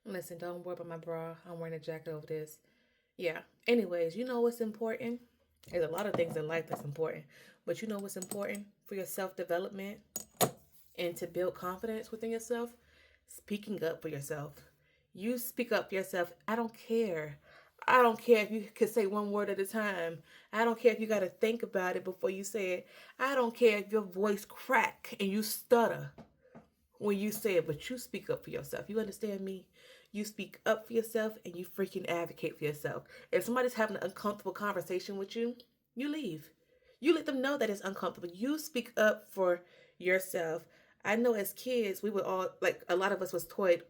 Listen, don't worry about my bra. I'm wearing a jacket over this. Yeah. Anyways, you know what's important? There's a lot of things in life that's important. But you know what's important for your self development and to build confidence within yourself? Speaking up for yourself. You speak up for yourself. I don't care. I don't care if you can say one word at a time. I don't care if you got to think about it before you say it. I don't care if your voice crack and you stutter when you say it, but you speak up for yourself. You understand me? You speak up for yourself and you freaking advocate for yourself. If somebody's having an uncomfortable conversation with you, you leave. You let them know that it's uncomfortable. You speak up for yourself. I know as kids, we were all like a lot of us was taught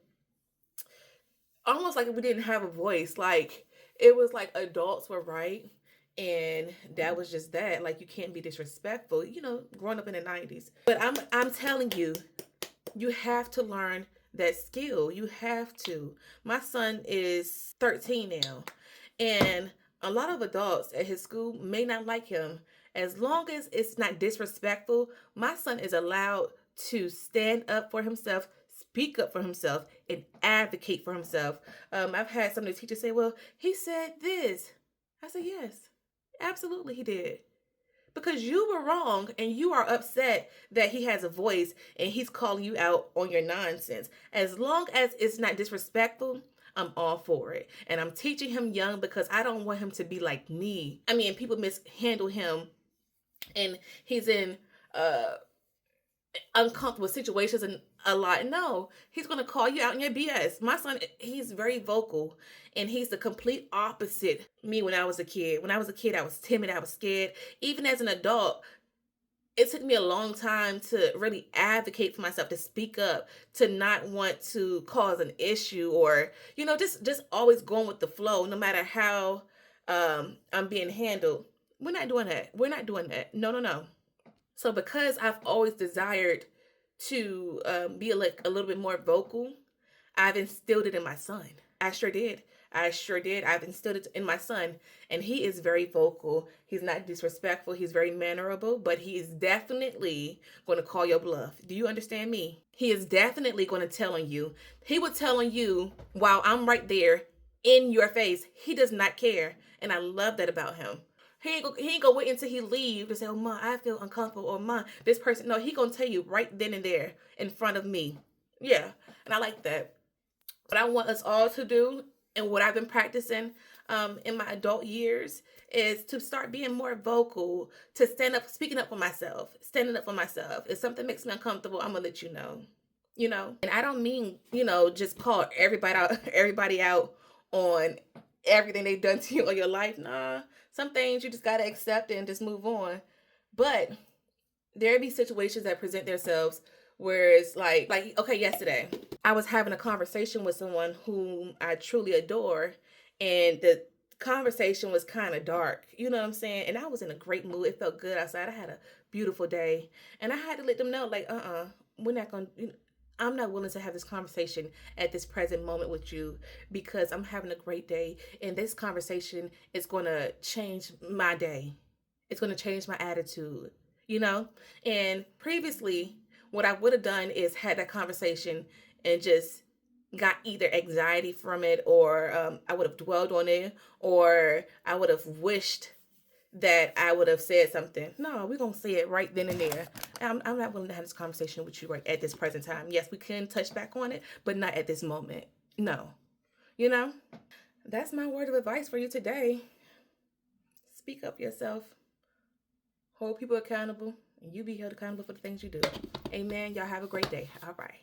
almost like we didn't have a voice. Like it was like adults were right. And that was just that. Like you can't be disrespectful, growing up in the 90s. But I'm telling you, you have to learn that skill. You have to. My son is 13 now, and a lot of adults at his school may not like him. As long as it's not disrespectful, my son is allowed to stand up for himself, speak up for himself, and advocate for himself. I've had some of the teachers say, well, he said this. I said, yes, absolutely he did, because you were wrong and you are upset that he has a voice and he's calling you out on your nonsense. As long as it's not disrespectful, I'm all for it. And I'm teaching him young because I don't want him to be like me. I mean, people mishandle him and he's in uh uncomfortable situations and a lot. No, he's going to call you out in your BS. My son, he's very vocal and he's the complete opposite me when I was a kid. When I was a kid, I was timid, I was scared. Even as an adult, it took me a long time to really advocate for myself, to speak up, to not want to cause an issue or, just always going with the flow, no matter how I'm being handled. We're not doing that. We're not doing that. No, no, no. So because I've always desired to be a little bit more vocal, I've instilled it in my son. I sure did. I sure did. I've instilled it in my son, and he is very vocal. He's not disrespectful. He's very mannerable, but he is definitely going to call your bluff. Do you understand me? He is definitely going to tell on you. He would tell on you while I'm right there in your face. He does not care, and I love that about him. He ain't gonna wait until he leave to say, "Oh, ma, I feel uncomfortable," or "Ma, this person." No, he gonna tell you right then and there in front of me. Yeah, and I like that. What I want us all to do, and what I've been practicing in my adult years, is to start being more vocal, to stand up, speaking up for myself, standing up for myself. If something makes me uncomfortable, I'm gonna let you know. And I don't mean just call everybody out on everything they've done to you or your life. Nah, some things you just gotta accept and just move on. But there be situations that present themselves where it's like okay, yesterday I was having a conversation with someone whom I truly adore, and the conversation was kind of dark, you know what I'm saying? And I was in a great mood. It felt good outside. I had a beautiful day, and I had to let them know, like, we're not gonna. I'm not willing to have this conversation at this present moment with you because I'm having a great day, and this conversation is going to change my day. It's going to change my attitude, you know? And previously, what I would have done is had that conversation and just got either anxiety from it, or I would have dwelled on it, or I would have wished that I would have said something. No, we're going to say it right then and there. I'm not willing to have this conversation with you right at this present time. Yes, we can touch back on it, but not at this moment. No. You know? That's my word of advice for you today. Speak up yourself. Hold people accountable, and you be held accountable for the things you do. Amen. Y'all have a great day. All right.